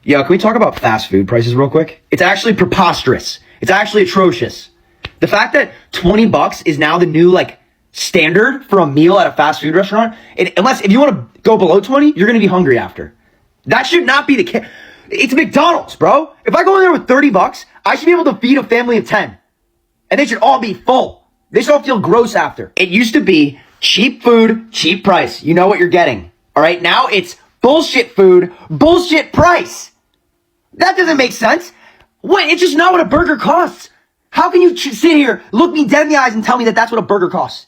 Yo, can we talk about fast food prices real quick? It's actually preposterous. It's actually atrocious. The fact that $20 is now the new, like, standard for a meal at a fast food restaurant, unless if you want to go below 20, you're going to be hungry after. That should not be the case. It's McDonald's, bro. If I go in there with $30, I should be able to feed a family of 10. And they should all be full. They should all feel gross after. It used to be cheap food, cheap price. You know what you're getting. All right, now it's bullshit food, bullshit price. That doesn't make sense. What? It's just not what a burger costs. How can you sit here, look me dead in the eyes and tell me that that's what a burger costs?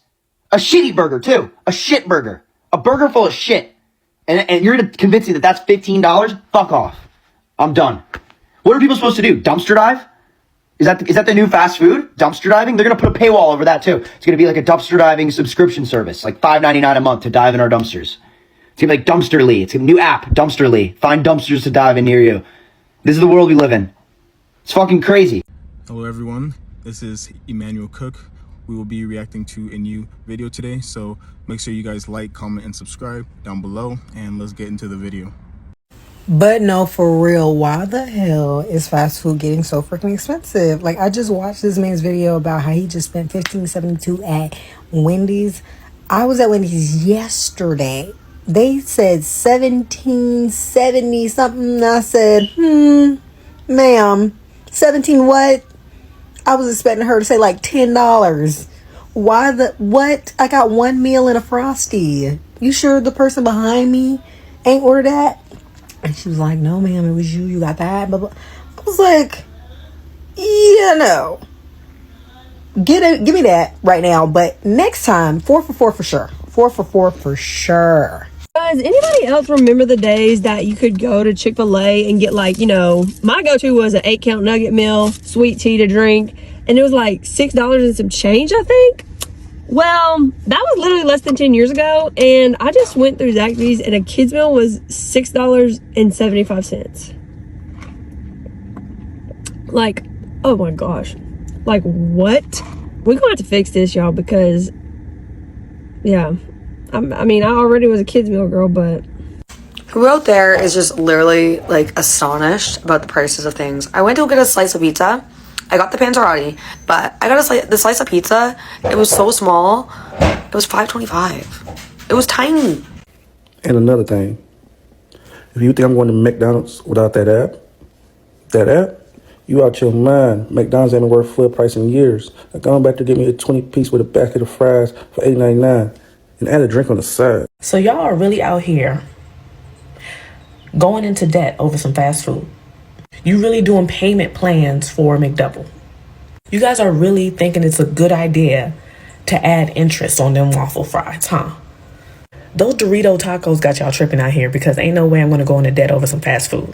A shitty burger, too. A shit burger. A burger full of shit. And you're going to convince me that that's $15? Fuck off. I'm done. What are people supposed to do? Dumpster dive? Is that the new fast food? Dumpster diving? They're going to put a paywall over that, too. It's going to be like a dumpster diving subscription service, like $5.99 a month to dive in our dumpsters. It's going to be like Dumpsterly. It's a new app, Dumpsterly. Find dumpsters to dive in near you. This is the world we live in. It's fucking crazy. Hello everyone, this is Emmanuel Cook. We will be reacting to a new video today, so make sure you guys like, comment, and subscribe down below, and let's get into the video. But no, for real, why the hell is fast food getting so freaking expensive? Like, I just watched this man's video about how he just spent $15.72 at Wendy's. I was at Wendy's yesterday. They said $17.70 something. I said, ma'am, 17 what? I was expecting her to say like $10. What? I got one meal and a Frosty. You sure the person behind me ain't ordered that? And she was like, no, ma'am, it was you. You got that. Blah, blah. I was like, yeah, no. Give me that right now. But next time, 4 for 4 for sure. 4 for 4 for sure. Does anybody else remember the days that you could go to Chick-fil-A and get, like, you know, my go-to was an 8-count nugget meal, sweet tea to drink, and it was like $6 and some change, I think? Well, that was literally less than 10 years ago, and I just went through Zaxby's, and a kid's meal was $6.75. Like, oh my gosh. Like, what? We're gonna have to fix this, y'all, because, yeah. I mean, I already was a kid's meal girl, but... Who out there is just literally, like, astonished about the prices of things? I went to get a slice of pizza. I got the panzerotti, but I got the slice of pizza. It was so small. It was $5.25. It was tiny. And another thing, if you think I'm going to McDonald's without that app, you out your mind. McDonald's ain't been worth full price in years. I'm going back to get me a 20-piece with a basket of fries for $8.99 and add a drink on the side. So y'all are really out here going into debt over some fast food. You really doing payment plans for a McDouble. You guys are really thinking it's a good idea to add interest on them waffle fries, huh? Those Dorito tacos got y'all tripping out here because ain't no way I'm going to go into debt over some fast food.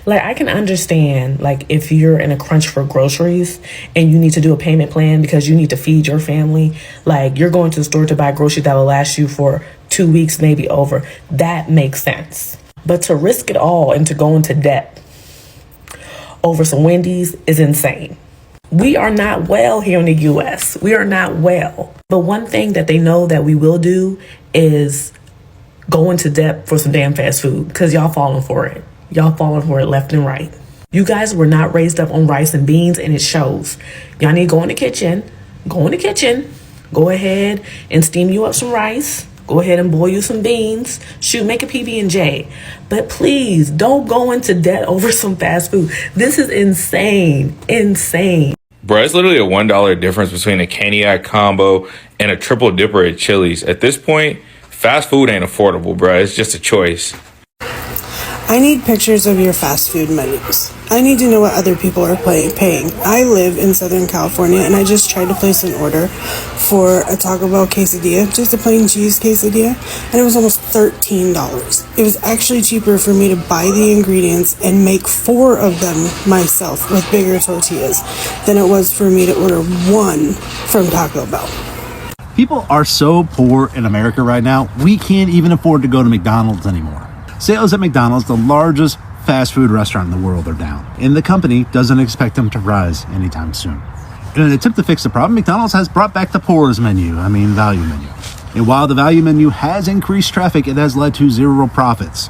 Like, I can understand, like, if you're in a crunch for groceries and you need to do a payment plan because you need to feed your family, like, you're going to the store to buy groceries that will last you for 2 weeks, maybe over. That makes sense. But to risk it all and to go into debt over some Wendy's is insane. We are not well here in the U.S. We are not well. But one thing that they know that we will do is go into debt for some damn fast food because y'all falling for it. Y'all falling for it left and right. You guys were not raised up on rice and beans, and it shows. Y'all need to go in the kitchen. Go in the kitchen. Go ahead and steam you up some rice. Go ahead and boil you some beans. Shoot, make a PB&J. But please, don't go into debt over some fast food. This is insane. Insane. Bro, it's literally a $1 difference between a Caniac combo and a triple dipper at Chili's. At this point, fast food ain't affordable, bro. It's just a choice. I need pictures of your fast food menus. I need to know what other people are paying. I live in Southern California, and I just tried to place an order for a Taco Bell quesadilla, just a plain cheese quesadilla, and it was almost $13. It was actually cheaper for me to buy the ingredients and make 4 of them myself with bigger tortillas than it was for me to order one from Taco Bell. People are so poor in America right now, we can't even afford to go to McDonald's anymore. Sales at McDonald's, the largest fast food restaurant in the world, are down, and the company doesn't expect them to rise anytime soon. In an attempt to fix the problem, McDonald's has brought back the value menu. And while the value menu has increased traffic, it has led to zero profits.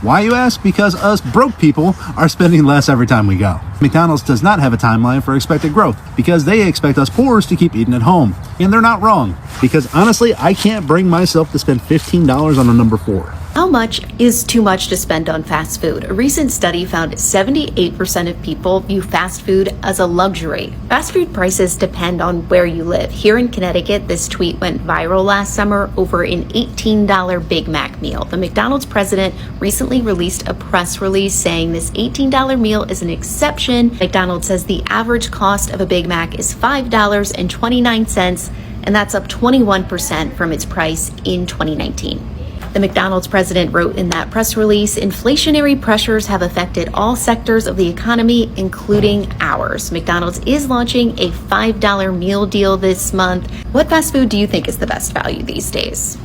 Why, you ask? Because us broke people are spending less every time we go. McDonald's does not have a timeline for expected growth because they expect us poors to keep eating at home. And they're not wrong, because honestly, I can't bring myself to spend $15 on a number 4. How much is too much to spend on fast food? A recent study found 78% of people view fast food as a luxury. Fast food prices depend on where you live. Here in Connecticut, this tweet went viral last summer over an $18 Big Mac meal. The McDonald's president recently released a press release saying this $18 meal is an exception. McDonald's says the average cost of a Big Mac is $5.29, and that's up 21% from its price in 2019. The McDonald's president wrote in that press release, inflationary pressures have affected all sectors of the economy, including ours. McDonald's is launching a $5 meal deal this month. What fast food do you think is the best value these days?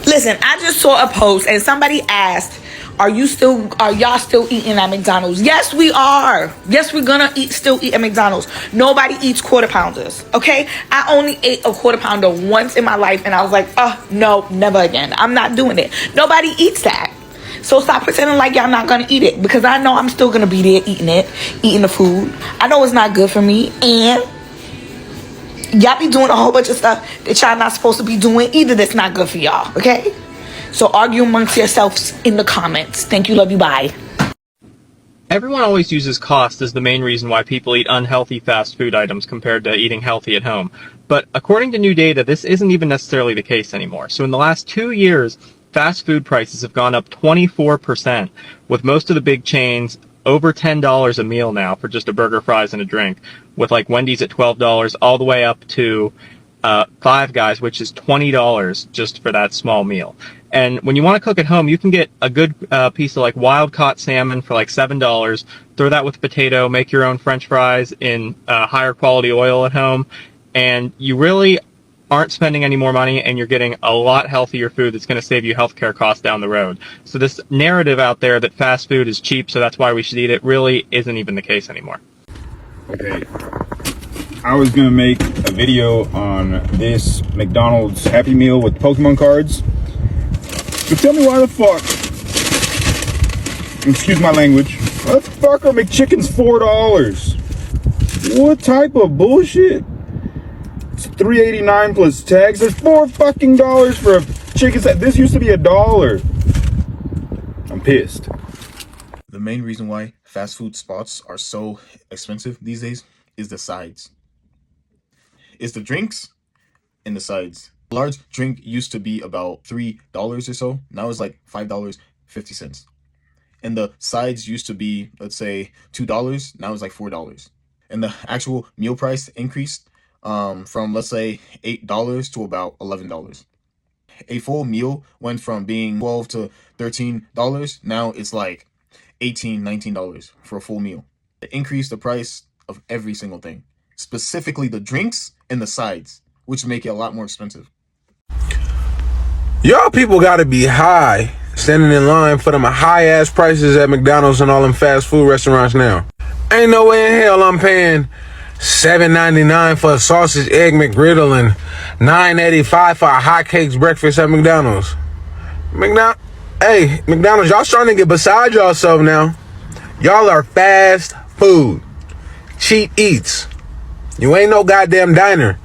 Listen, I just saw a post and somebody asked, are y'all still eating at McDonald's? Yes, we are. Yes, we're gonna still eat at McDonald's. Nobody eats quarter pounders, okay? I only ate a quarter pounder once in my life and I was like, no, never again. I'm not doing it. Nobody eats that. So stop pretending like y'all not gonna eat it, because I know I'm still gonna be there eating the food. I know it's not good for me, and y'all be doing a whole bunch of stuff that y'all not supposed to be doing either that's not good for y'all, okay? So argue amongst yourselves in the comments. Thank you, love you, bye. Everyone always uses cost as the main reason why people eat unhealthy fast food items compared to eating healthy at home. But according to new data, this isn't even necessarily the case anymore. So in the last 2 years, fast food prices have gone up 24%, with most of the big chains over $10 a meal now for just a burger, fries, and a drink, with like Wendy's at $12 all the way up to Five Guys, which is $20 just for that small meal. And when you want to cook at home, you can get a good piece of like wild caught salmon for like $7, throw that with potato, make your own French fries in higher quality oil at home, and you really aren't spending any more money, and you're getting a lot healthier food that's going to save you healthcare costs down the road. So this narrative out there that fast food is cheap, so that's why we should eat it, really isn't even the case anymore. Okay, I was gonna make a video on this McDonald's Happy Meal with Pokemon cards, but tell me why the fuck, excuse my language, why the fuck are McChickens $4? What type of bullshit? It's $3.89 plus tags. There's $4 fucking for a chicken set. This used to be $1. I'm pissed. The main reason why fast food spots are so expensive these days is the sides. It's the drinks and the sides. A large drink used to be about $3 or so. Now it's like $5.50. And the sides used to be, let's say, $2. Now it's like $4. And the actual meal price increased from, let's say, $8 to about $11. A full meal went from being $12 to $13. Now it's like $18, $19 for a full meal. It increased the price of every single thing, specifically the drinks and the sides, which make it a lot more expensive. Y'all people gotta be high standing in line for them high ass prices at McDonald's and all them fast food restaurants now. Ain't no way in hell I'm paying $7.99 for a sausage egg McGriddle and $9.85 for a hotcakes breakfast at McDonald's. Hey, McDonald's, y'all starting to get beside yourself now. Y'all are fast food. Cheap eats. You ain't no goddamn diner.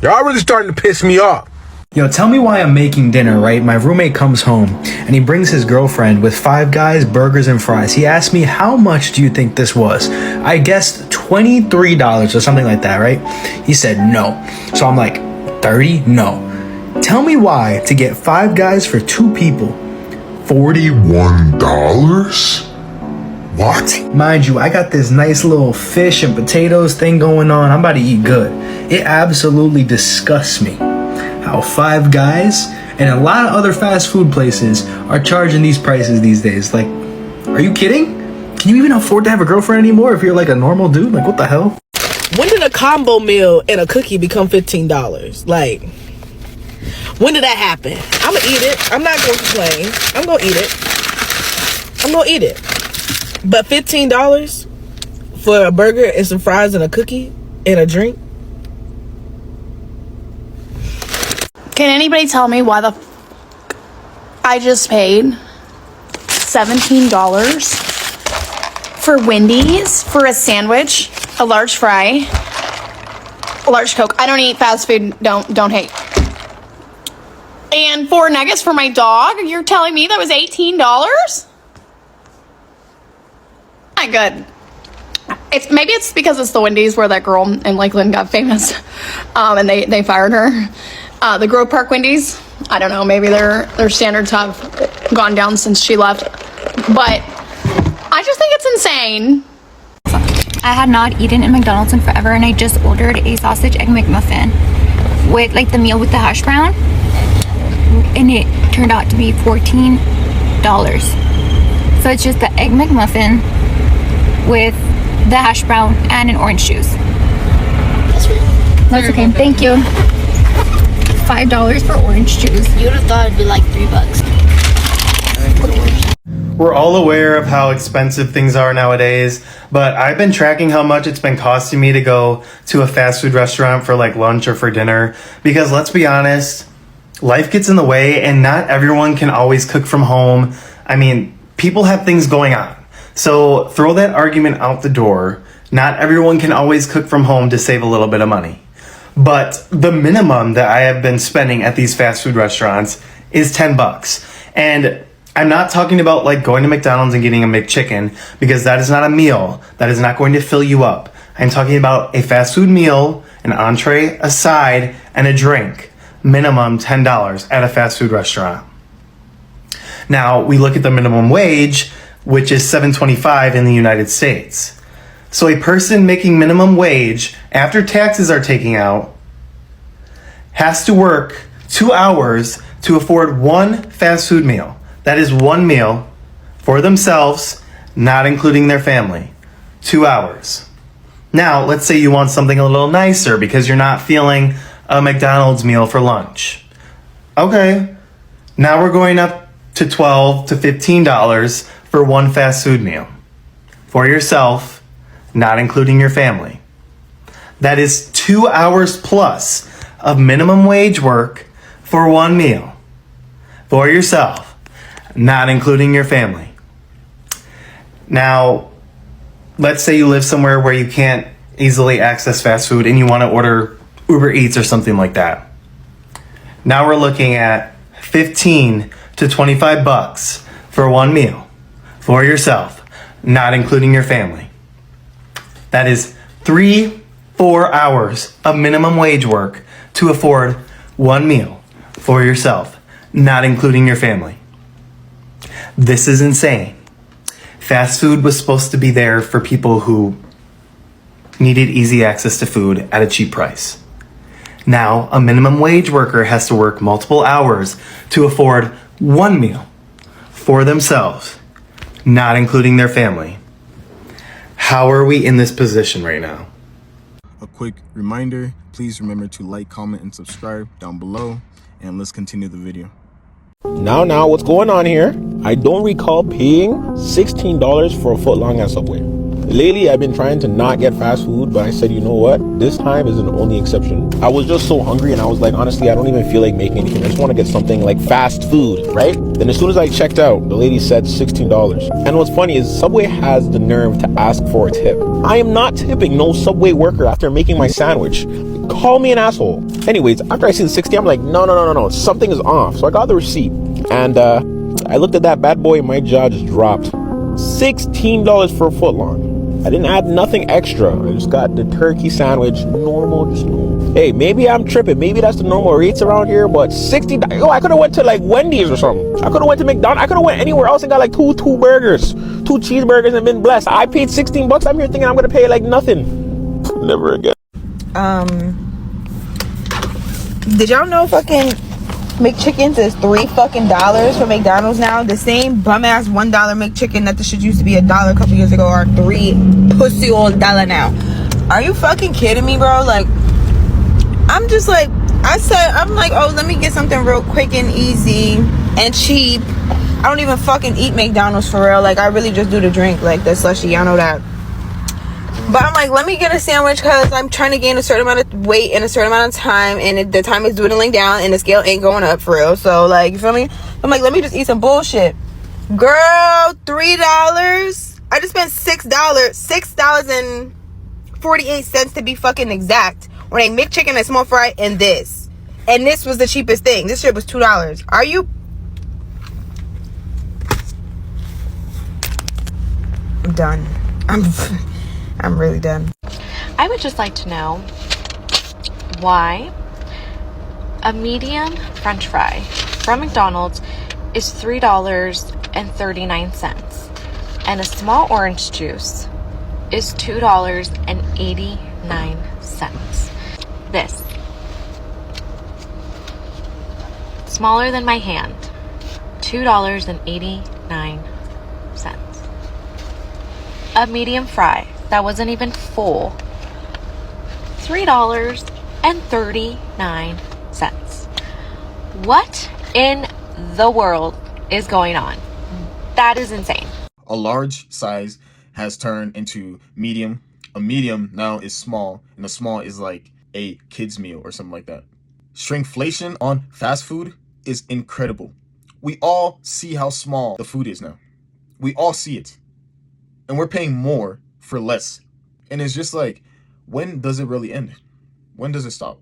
Y'all really starting to piss me off. Yo, tell me why I'm making dinner, right? My roommate comes home and he brings his girlfriend with Five Guys, burgers, and fries. He asked me, how much do you think this was? I guessed $23 or something like that, right? He said no. So I'm like, 30? No. Tell me why to get Five Guys for 2 people, $41? What? Mind you, I got this nice little fish and potatoes thing going on. I'm about to eat good. It absolutely disgusts me how Five Guys and a lot of other fast food places are charging these prices these days. Like, are you kidding? Can you even afford to have a girlfriend anymore if you're like a normal dude? Like, what the hell? When did a combo meal and a cookie become $15? Like, when did that happen? I'm gonna eat it. I'm not gonna complain. I'm gonna eat it. I'm gonna eat it. But $15 for a burger and some fries and a cookie and a drink? Can anybody tell me why the I just paid $17 for Wendy's for a sandwich, a large fry, a large Coke. I don't eat fast food. Don't hate. And 4 nuggets for my dog. You're telling me that was $18? Not good. Maybe it's because it's the Wendy's where that girl in Lakeland got famous, and they fired her. The Grove Park Wendy's. I don't know. Maybe their standards have gone down since she left. But I just think it's insane. I had not eaten at McDonald's in forever, and I just ordered a sausage egg McMuffin with like the meal with the hash brown, and it turned out to be $14. So it's just the egg McMuffin with the hash brown and an orange juice. That's okay. Thank you. $5 for orange juice. You would have thought it'd be like $3. We're all aware of how expensive things are nowadays, but I've been tracking how much it's been costing me to go to a fast food restaurant for like lunch or for dinner, because let's be honest, life gets in the way and not everyone can always cook from home. I mean, people have things going on. So throw that argument out the door. Not everyone can always cook from home to save a little bit of money. But the minimum that I have been spending at these fast food restaurants is $10. And I'm not talking about like going to McDonald's and getting a McChicken, because that is not a meal. That is not going to fill you up. I'm talking about a fast food meal, an entree, a side, and a drink. Minimum $10 at a fast food restaurant. Now, we look at the minimum wage, which is $7.25 in the United States. So a person making minimum wage after taxes are taken out has to work 2 hours to afford one fast food meal. That is one meal for themselves, not including their family. 2 hours. Now, let's say you want something a little nicer because you're not feeling a McDonald's meal for lunch. Okay, now we're going up to $12 to $15 for one fast food meal for yourself, not including your family. That is 2 hours plus of minimum wage work for one meal for yourself, not including your family. Now, let's say you live somewhere where you can't easily access fast food and you want to order Uber Eats or something like that. Now we're looking at $15 to $25 for one meal for yourself, not including your family. That is 3-4 hours of minimum wage work to afford one meal for yourself, not including your family. This is insane. Fast food was supposed to be there for people who needed easy access to food at a cheap price. Now, a minimum wage worker has to work multiple hours to afford one meal for themselves, not including their family. How are we in this position right now? A quick reminder, please remember to like, comment, and subscribe down below, and let's continue the video. Now, what's going on here? I don't recall paying $16 for a foot-long at Subway. Lately, I've been trying to not get fast food, but I said, you know what? This time is an only exception. I was just so hungry, and I was like, honestly, I don't even feel like making anything. I just want to get something like fast food, right? Then as soon as I checked out, the lady said $16. And what's funny is Subway has the nerve to ask for a tip. I am not tipping no Subway worker after making my sandwich. Call me an asshole. Anyways, after I see the 60, I'm like, no, something is off. So I got the receipt, and I looked at that bad boy, and my jaw just dropped. $16 for a foot long. I didn't add nothing extra. I just got the turkey sandwich, normal, just normal. Hey, maybe I'm tripping. Maybe that's the normal rates around here, but $60. Yo, I could have went to like Wendy's or something. I could have went to McDonald's. I could have went anywhere else and got like two burgers, 2 cheeseburgers, and been blessed. I paid $16. I'm here thinking I'm gonna pay like nothing. Never again. Did y'all know fucking McChickens is $3 for McDonald's now? The same bum ass $1 McChicken that the shit used to be $1 a couple years ago are $3 pussy old dollar now. Are you fucking kidding me, bro? Like, I'm just like, I'm like, oh, let me get something real quick and easy and cheap. I don't even fucking eat McDonald's for real. Like, I really just do the drink, like the slushy. Y'all know that. But I'm like, let me get a sandwich because I'm trying to gain a certain amount of weight in a certain amount of time, and the time is dwindling down and the scale ain't going up for real. So like, you feel me? I'm like, let me just eat some bullshit. Girl, $3. I just spent $6.48 to be fucking exact on a McChicken, a small fry, and this. And this was the cheapest thing. This shit was $2. Are you? I'm done. I'm really done. I would just like to know why a medium French fry from McDonald's is $3.39 and a small orange juice is $2.89. This, smaller than my hand, $2.89. A medium fry that wasn't even full, $3.39. What in the world is going on? That is insane. A large size has turned into medium. A medium now is small, and a small is like a kid's meal or something like that. Shrinkflation on fast food is incredible. We all see how small the food is now. We all see it. And we're paying more for less. And it's just like, when does it really end? When does it stop?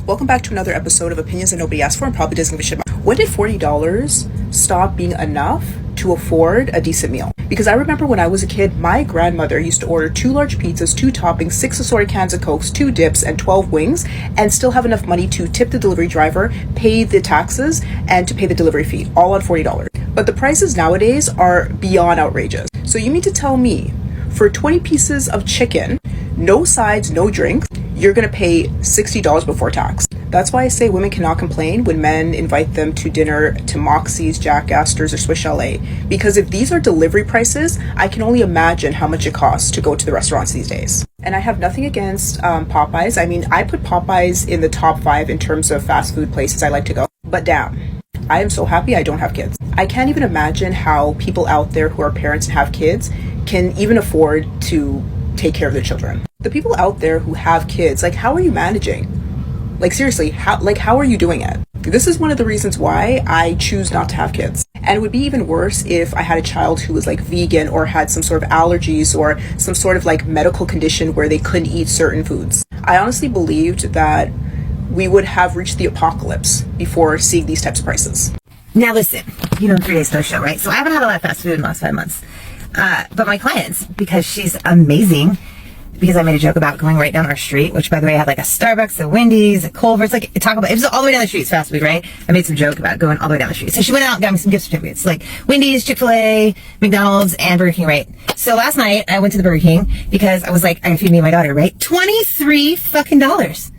Welcome back to another episode of Opinions That Nobody Asked For and Probably Doesn't Give a Shit About. When did $40 stop being enough to afford a decent meal? Because I remember when I was a kid, my grandmother used to order 2 large pizzas, 2 toppings, 6 assorted cans of Cokes, 2 dips, and 12 wings, and still have enough money to tip the delivery driver, pay the taxes, and to pay the delivery fee, all on $40. But the prices nowadays are beyond outrageous. So you mean to tell me, for 20 pieces of chicken, no sides, no drinks, you're gonna pay $60 before tax? That's why I say women cannot complain when men invite them to dinner to Moxie's, Jack Astor's, or Swiss Chalet. Because if these are delivery prices, I can only imagine how much it costs to go to the restaurants these days. And I have nothing against Popeyes. I mean, I put Popeyes in the top 5 in terms of fast food places I like to go. But damn, I am so happy I don't have kids. I can't even imagine how people out there who are parents and have kids can even afford to take care of their children. The people out there who have kids, like, how are you managing? Like, seriously, how are you doing it? This is one of the reasons why I choose not to have kids. And it would be even worse if I had a child who was like vegan or had some sort of allergies or some sort of like medical condition where they couldn't eat certain foods. I honestly believed that we would have reached the apocalypse before seeing these types of prices. Now listen, you know, 3 Days No Show, right? So I haven't had a lot of fast food in the last 5 months. But my clients, because she's amazing, because I made a joke about going right down our street, which by the way, I had like a Starbucks, a Wendy's, a Culver's, like Taco Bell. It was all the way down the street. It's fast food, right? I made some joke about going all the way down the street. So she went out and got me some gift certificates, like Wendy's, Chick-fil-A, McDonald's, and Burger King, right? So last night I went to the Burger King because I was like, I can feed me and my daughter, right? $23 fucking dollars.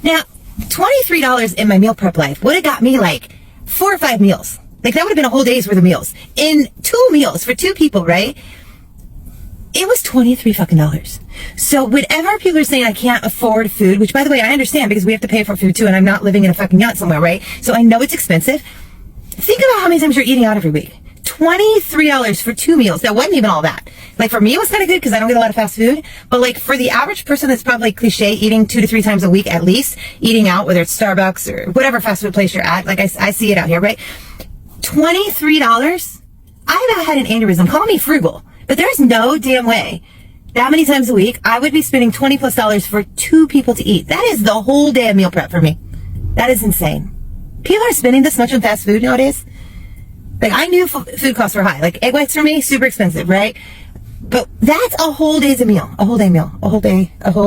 Now, $23 in my meal prep life would have got me like 4 or 5 meals. Like that would have been a whole day's worth of meals. In 2 meals for 2 people, right? It was $23 fucking dollars. So whenever people are saying I can't afford food, which by the way, I understand because we have to pay for food too, and I'm not living in a fucking yacht somewhere, right? So I know it's expensive. Think about how many times you're eating out every week. $23 for 2 meals. That wasn't even all that. Like for me, it was kind of good because I don't get a lot of fast food. But like for the average person that's probably cliche, eating 2 to 3 times a week at least, eating out, whether it's Starbucks or whatever fast food place you're at, like I see it out here, right? $23? I've had an aneurysm. Call me frugal. But there's no damn way that many times a week I would be spending $20+ for 2 people to eat. That is the whole day of meal prep for me. That is insane. People are spending this much on fast food nowadays. Like I knew food costs were high. Like egg whites for me, super expensive, right? But that's a whole day's a meal, a whole day meal, a whole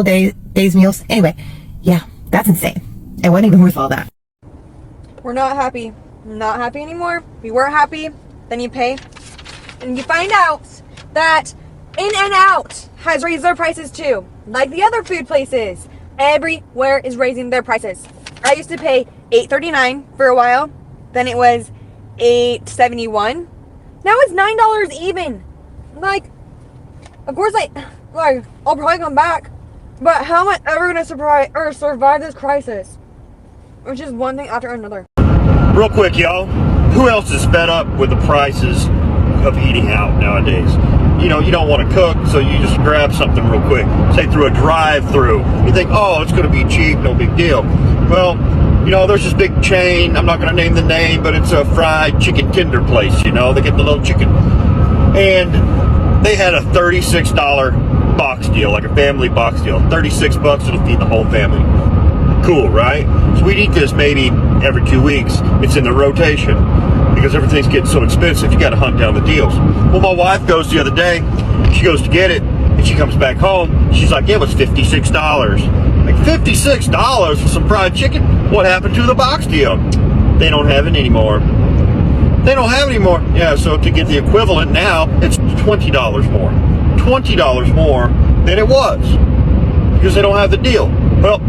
day's meals. Anyway, yeah, that's insane. It wasn't even worth all that. We're not happy. Not happy anymore. We were happy. Then you pay. And you find out that In-N-Out has raised their prices too. Like the other food places. Everywhere is raising their prices. I used to pay $8.39 for a while. Then it was $8.71. Now it's $9 even. Like, of course I'll probably come back. But how am I ever going to survive this crisis? Which is one thing after another. Real quick, y'all. Who else is fed up with the prices of eating out nowadays? You know, you don't want to cook, so you just grab something real quick. Say through a drive-through. You think, oh, it's going to be cheap, no big deal. Well, You know, there's this big chain, I'm not going to name the name, but it's a fried chicken tender place, you know, they get the little chicken. And they had a $36 box deal, like a family box deal. $36, it'll feed the whole family. Cool, right? So we'd eat this maybe every 2 weeks. It's in the rotation because everything's getting so expensive. You got to hunt down the deals. Well, my wife goes the other day. She goes to get it, and she comes back home. She's like, "It was $56." Like $56 for some fried chicken? What happened to the box deal? They don't have it anymore. They don't have it anymore. Yeah, so to get the equivalent now, it's $20 more. $20 more than it was because they don't have the deal. Well,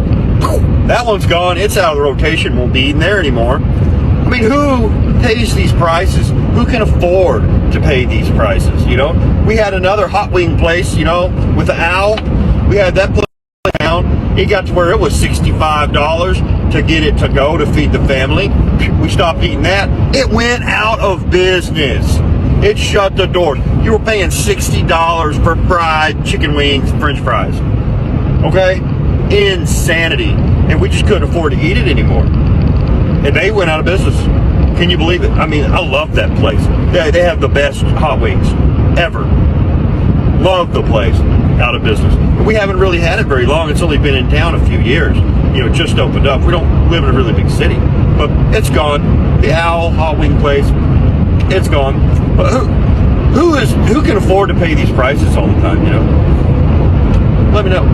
that one's gone. It's out of the rotation. Won't be eating there anymore. I mean, who pays these prices? Who can afford to pay these prices? You know, we had another hot wing place, you know, with the owl. We had that place down. It got to where it was $65 to get it to go to feed the family. We stopped eating that. It went out of business. It shut the doors. You were paying $60 for fried chicken wings, French fries. Okay? Insanity. And we just couldn't afford to eat it anymore. And they went out of business. Can you believe it? I mean, I love that place. They have the best hot wings ever. Love the place. Out of business. And we haven't really had it very long. It's only been in town a few years. You know, just opened up. We don't live in a really big city. But it's gone. The Owl hot wing place, it's gone. But who can afford to pay these prices all the time, you know? Let me know.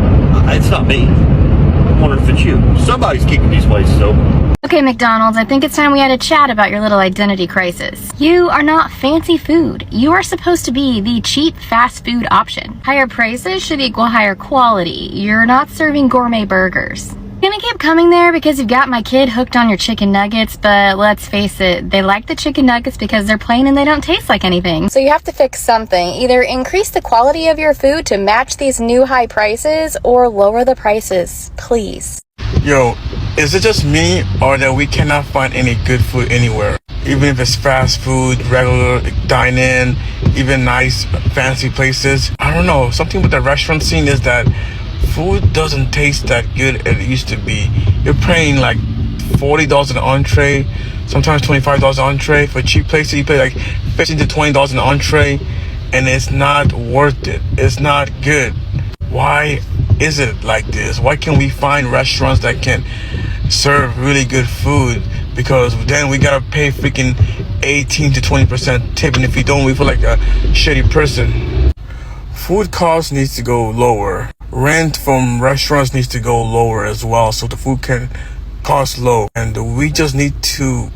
It's not me. I'm wondering if it's you. Somebody's keeping these places open. Okay, McDonald's, I think it's time we had a chat about your little identity crisis. You are not fancy food. You are supposed to be the cheap fast food option. Higher prices should equal higher quality. You're not serving gourmet burgers. Gonna keep coming there because you've got my kid hooked on your chicken nuggets, but let's face it, they like the chicken nuggets because they're plain and they don't taste like anything. So you have to fix something. Either increase the quality of your food to match these new high prices or lower the prices, please. Yo, is it just me or that we cannot find any good food anywhere? Even if it's fast food, regular dine-in, even nice fancy places. I don't know, something with the restaurant scene is that food doesn't taste that good as it used to be. You're paying like $40 an entree, sometimes $25 an entree. For cheap places, you pay like $15 to $20 an entree, and it's not worth it. It's not good. Why is it like this? Why can't we find restaurants that can serve really good food? Because then we gotta pay freaking 18 to 20% tip, and if you don't, we feel like a shitty person. Food costs needs to go lower. Rent from restaurants needs to go lower as well, so the food can cost low. And we just need to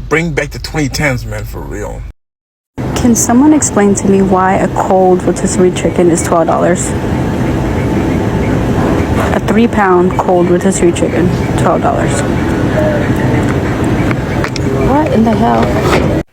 bring back the 2010s, man, for real. Can someone explain to me why a cold rotisserie chicken is $12? A 3-pound cold rotisserie chicken, $12. What in the hell?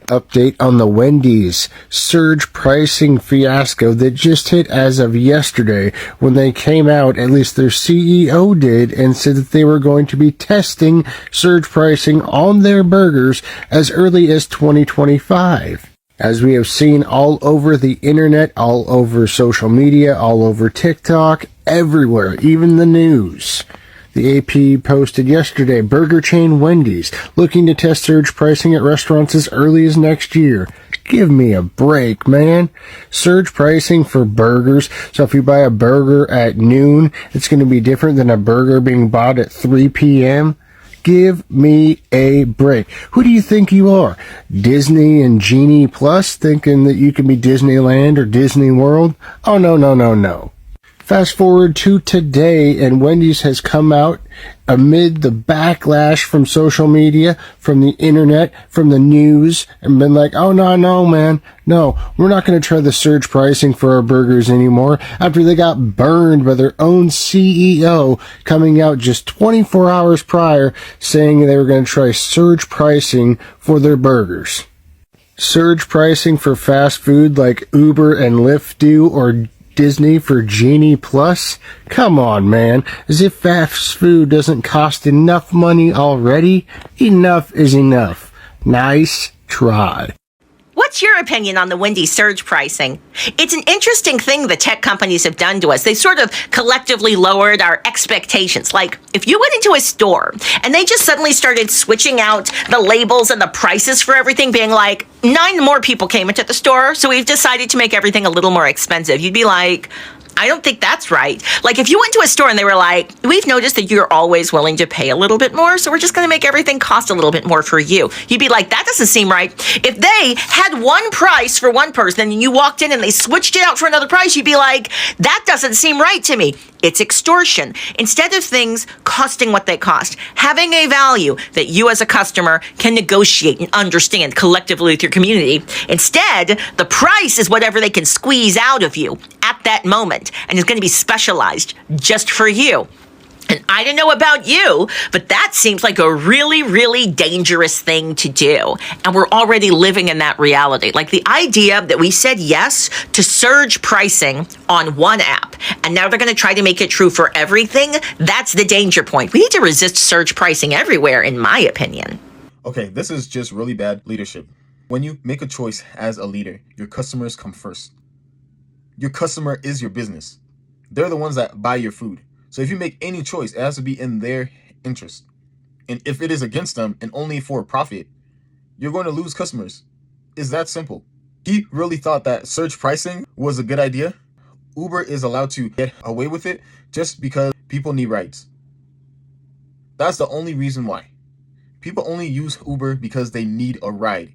Update on the Wendy's surge pricing fiasco that just hit as of yesterday when they came out, at least their CEO did, and said that they were going to be testing surge pricing on their burgers as early as 2025. As we have seen all over the internet, all over social media, all over TikTok, everywhere, even the news. The AP posted yesterday, burger chain Wendy's looking to test surge pricing at restaurants as early as next year. Give me a break, man. Surge pricing for burgers. So if you buy a burger at noon, it's going to be different than a burger being bought at 3 p.m. Give me a break. Who do you think you are? Disney and Genie Plus, thinking that you can be Disneyland or Disney World? Oh, no, no, no, no. Fast forward to today, and Wendy's has come out amid the backlash from social media, from the internet, from the news, and been like, oh, no, man. No, we're not going to try the surge pricing for our burgers anymore after they got burned by their own CEO coming out just 24 hours prior saying they were going to try surge pricing for their burgers. Surge pricing for fast food like Uber and Lyft do, or Disney for Genie Plus? Come on, man. As if fast food doesn't cost enough money already. Enough is enough. Nice try. What's your opinion on the Wendy surge pricing? It's an interesting thing the tech companies have done to us. They sort of collectively lowered our expectations. Like, if you went into a store and they just suddenly started switching out the labels and the prices for everything, being like, 9 more people came into the store, so we've decided to make everything a little more expensive. You'd be like, I don't think that's right. Like, if you went to a store and they were like, we've noticed that you're always willing to pay a little bit more, so we're just going to make everything cost a little bit more for you. You'd be like, that doesn't seem right. If they had one price for one person and you walked in and they switched it out for another price, you'd be like, that doesn't seem right to me. It's extortion. Instead of things costing what they cost, having a value that you as a customer can negotiate and understand collectively with your community. Instead, the price is whatever they can squeeze out of you at that moment, and it's going to be specialized just for you. And I don't know about you, but that seems like a really, really dangerous thing to do. And we're already living in that reality. Like the idea that we said yes to surge pricing on one app, and now they're going to try to make it true for everything. That's the danger point. We need to resist surge pricing everywhere, in my opinion. Okay, this is just really bad leadership. When you make a choice as a leader, your customers come first. Your customer is your business. They're the ones that buy your food. So if you make any choice, it has to be in their interest. And if it is against them and only for profit, you're going to lose customers. It's that simple. He really thought that surge pricing was a good idea. Uber is allowed to get away with it just because people need rides. That's the only reason why. People only use Uber because they need a ride.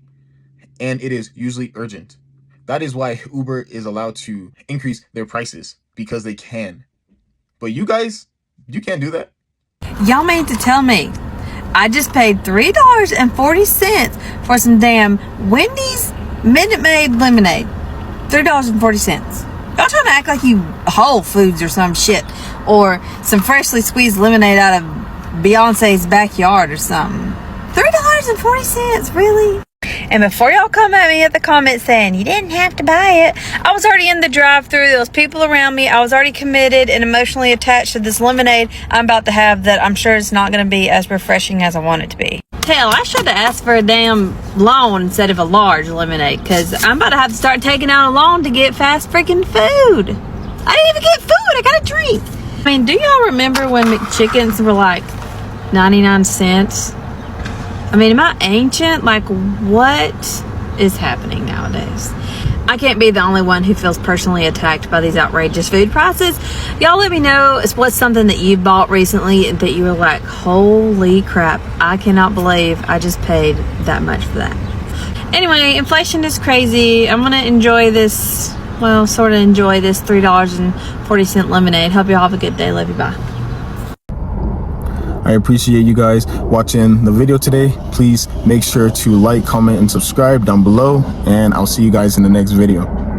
And it is usually urgent. That is why Uber is allowed to increase their prices, because they can. But you guys, you can't do that. Y'all mean to tell me I just paid $3.40 for some damn Wendy's Minute Maid lemonade? $3.40. Y'all trying to act like you Whole Foods or some shit, or some freshly squeezed lemonade out of Beyonce's backyard or something. $3.40, really? And before y'all come at me at the comments saying you didn't have to buy it, I was already in the drive-thru. There was people around me. I was already committed and emotionally attached to this lemonade I'm about to have that I'm sure is not going to be as refreshing as I want it to be. Hell, I should have asked for a damn loan instead of a large lemonade, because I'm about to have to start taking out a loan to get fast freaking food. I didn't even get food. I got a drink. I mean, do y'all remember when McChickens were like 99 cents? I mean, am I ancient? Like, what is happening nowadays? I can't be the only one who feels personally attacked by these outrageous food prices. Y'all let me know what's something that you bought recently that you were like, holy crap, I cannot believe I just paid that much for that. Anyway, inflation is crazy. I'm going to enjoy this, well, sort of enjoy this $3.40 lemonade. Hope y'all have a good day. Love you. Bye. I appreciate you guys watching the video today. Please make sure to like, comment, and subscribe down below, and I'll see you guys in the next video.